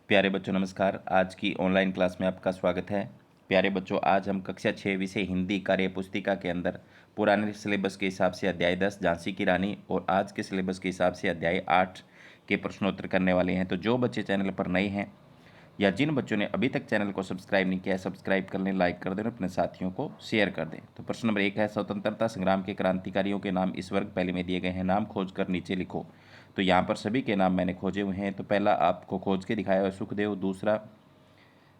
प्यारे बच्चों नमस्कार। आज की ऑनलाइन क्लास में आपका स्वागत है। प्यारे बच्चों, आज हम कक्षा 6 विषय हिंदी कार्य पुस्तिका के अंदर पुराने सिलेबस के हिसाब से अध्याय 10 झांसी की रानी और आज के सिलेबस के हिसाब से अध्याय 8 के प्रश्नोत्तर करने वाले हैं। तो जो बच्चे चैनल पर नए हैं या जिन बच्चों ने अभी तक चैनल को सब्सक्राइब नहीं किया है, सब्सक्राइब कर लें, लाइक कर दें और अपने साथियों को शेयर कर दें। तो प्रश्न नंबर 1 है, स्वतंत्रता संग्राम के क्रांतिकारियों के नाम इस वर्ग पहले में दिए गए हैं, नाम खोज कर नीचे लिखो। तो यहाँ पर सभी के नाम मैंने खोजे हुए हैं। तो पहला आपको खोज के दिखाया हुआ सुखदेव, दूसरा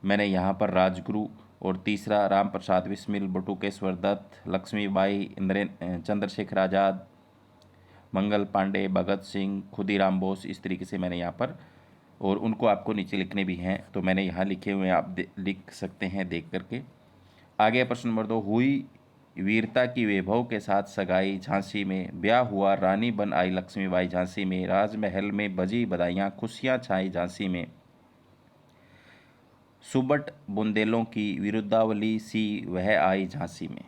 मैंने यहाँ पर राजगुरु और तीसरा राम प्रसाद बिस्मिल, बटुकेश्वर दत्त, लक्ष्मीबाई, इंद्र चंद्रशेखर आज़ाद, मंगल पांडे, भगत सिंह, खुदीराम बोस, इस तरीके से मैंने यहाँ पर, और उनको आपको नीचे लिखने भी हैं तो मैंने यहाँ लिखे हुए हैं, आप लिख सकते हैं देख करके। आगे प्रश्न नंबर 2, हुई वीरता की वैभव के साथ सगाई झांसी में, ब्याह हुआ रानी बन आई लक्ष्मीबाई झांसी में, राजमहल में बजी बधाइयाँ खुशियाँ छाई झांसी में, सुबट बुंदेलों की विरुद्धावली सी वह आई झांसी में।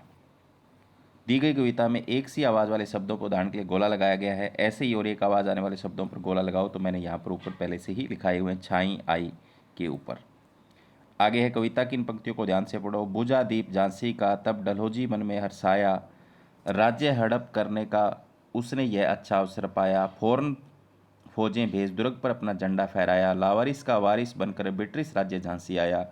दी गई कविता में एक सी आवाज़ वाले शब्दों को उदाहरण के लिए गोला लगाया गया है। ऐसे ही और एक आवाज़ आने वाले शब्दों पर गोला लगाओ। तो मैंने यहाँ पर ऊपर पहले से ही लिखाए हुए हैं छाई आई के ऊपर। आगे है, कविता की इन पंक्तियों को ध्यान से पढ़ो। बुझा दीप झांसी का तब डलहौजी मन में हर्षाया, राज्य हड़प करने का उसने यह अच्छा अवसर पाया, फौरन फौजें भेज दुर्ग पर अपना झंडा फहराया, लावारिस का वारिस बनकर ब्रिटिश राज्य झांसी आया।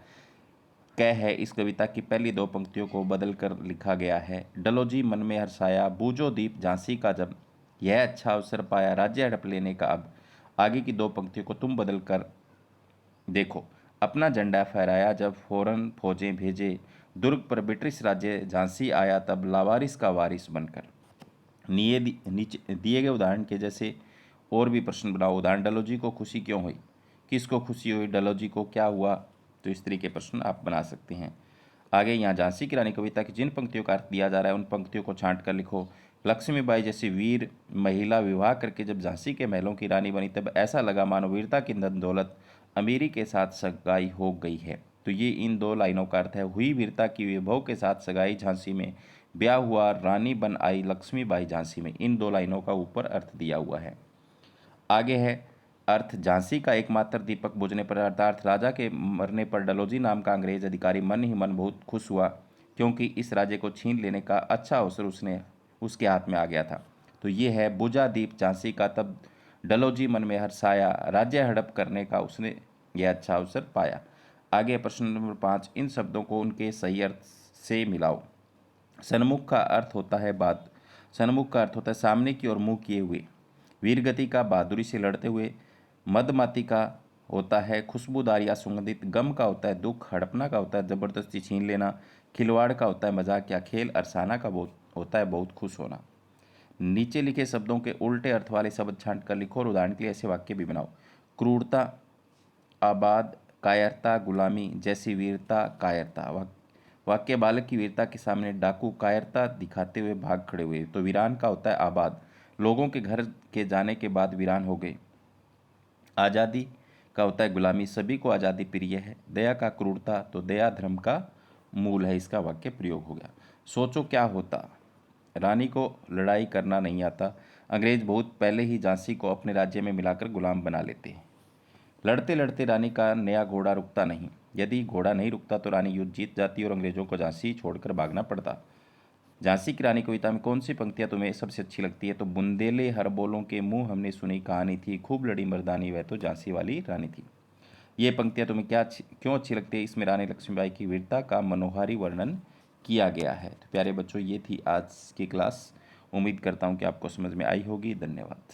कह है इस कविता की पहली दो पंक्तियों को बदल कर लिखा गया है। डलोजी मन में हर्षाया, बूझो दीप झांसी का जब यह अच्छा अवसर पाया, राज्य हड़प लेने का अब। आगे की दो पंक्तियों को तुम बदल कर देखो। अपना झंडा फहराया जब फौरन फौजें भेजे, दुर्ग पर ब्रिटिश राज्य झांसी आया तब, लावारिस का वारिस बनकर। नीचे दिए गए उदाहरण के जैसे और भी प्रश्न बनाओ। उदाहरण, डलोजी को खुशी क्यों हुई, किसको खुशी हुई, डलोजी को क्या हुआ। तो इस तरीके प्रश्न आप बना सकते हैं। आगे यहाँ झांसी की रानी कविता की जिन पंक्तियों का अर्थ दिया जा रहा है उन पंक्तियों को छांट कर लिखो। लक्ष्मीबाई जैसी वीर महिला विवाह करके जब झांसी के महलों की रानी बनी तब ऐसा लगा मानो वीरता की धन दौलत अमीरी के साथ सगाई हो गई है। तो ये इन दो लाइनों का अर्थ है। हुई वीरता की वैभव के साथ सगाई झांसी में, ब्याह हुआ रानी बन आई लक्ष्मीबाई झांसी में। इन दो लाइनों का ऊपर अर्थ दिया हुआ है। आगे है, अर्थ झांसी का एकमात्र दीपक बुझने पर, अर्थात राजा के मरने पर डलोजी नाम का अंग्रेज अधिकारी मन ही मन बहुत खुश हुआ क्योंकि इस राज्य को छीन लेने का अच्छा अवसर उसके हाथ में आ गया था। तो ये है, बुझा दीप झांसी का तब डलोजी मन में हर्षाया, राज्य हड़प करने का उसने यह अच्छा अवसर पाया। आगे प्रश्न नंबर 5, इन शब्दों को उनके सही अर्थ से मिलाओ। सन्मुख का अर्थ होता है सन्मुख का अर्थ होता है सामने की ओर मुंह किए हुए। वीरगति का बहादुरी से लड़ते हुए। मदमाती का होता है खुशबूदार या सुगंधित। गम का होता है दुख। हड़पना का होता है जबरदस्ती छीन लेना। खिलवाड़ का होता है मजाक या खेल। अरसाना का होता है बहुत खुश होना। नीचे लिखे शब्दों के उल्टे अर्थ वाले शब्द छांट कर लिखो और उदाहरण के लिए ऐसे वाक्य भी बनाओ। क्रूरता, आबाद, कायरता, गुलामी जैसी वीरता, कायरता। वाक्य, बालक की वीरता के सामने डाकू कायरता दिखाते हुए भाग खड़े हुए। तो वीरान का होता है आबाद, लोगों के घर के जाने के बाद वीरान हो गए। आज़ादी का होता है गुलामी, सभी को आज़ादी प्रिय है। दया का क्रूरता, तो दया धर्म का मूल है। इसका वाक्य प्रयोग हो गया। सोचो क्या होता, रानी को लड़ाई करना नहीं आता। अंग्रेज बहुत पहले ही झांसी को अपने राज्य में मिलाकर गुलाम बना लेते हैं। लड़ते लड़ते रानी का नया घोड़ा रुकता नहीं। यदि घोड़ा नहीं रुकता तो रानी युद्ध जीत जाती और अंग्रेजों को झांसी छोड़कर भागना पड़ता। झांसी की रानी कविता में कौन सी पंक्तियां तुम्हें सबसे अच्छी लगती है। तो बुंदेले हर बोलों के मुंह हमने सुनी कहानी थी, खूब लड़ी मर्दानी वह तो झांसी वाली रानी थी। ये पंक्तियां तुम्हें क्यों अच्छी लगती है। इसमें रानी लक्ष्मीबाई की वीरता का मनोहारी वर्णन किया गया है। तो प्यारे बच्चों, ये थी आज की क्लास। उम्मीद करता हूँ कि आपको समझ में आई होगी। धन्यवाद।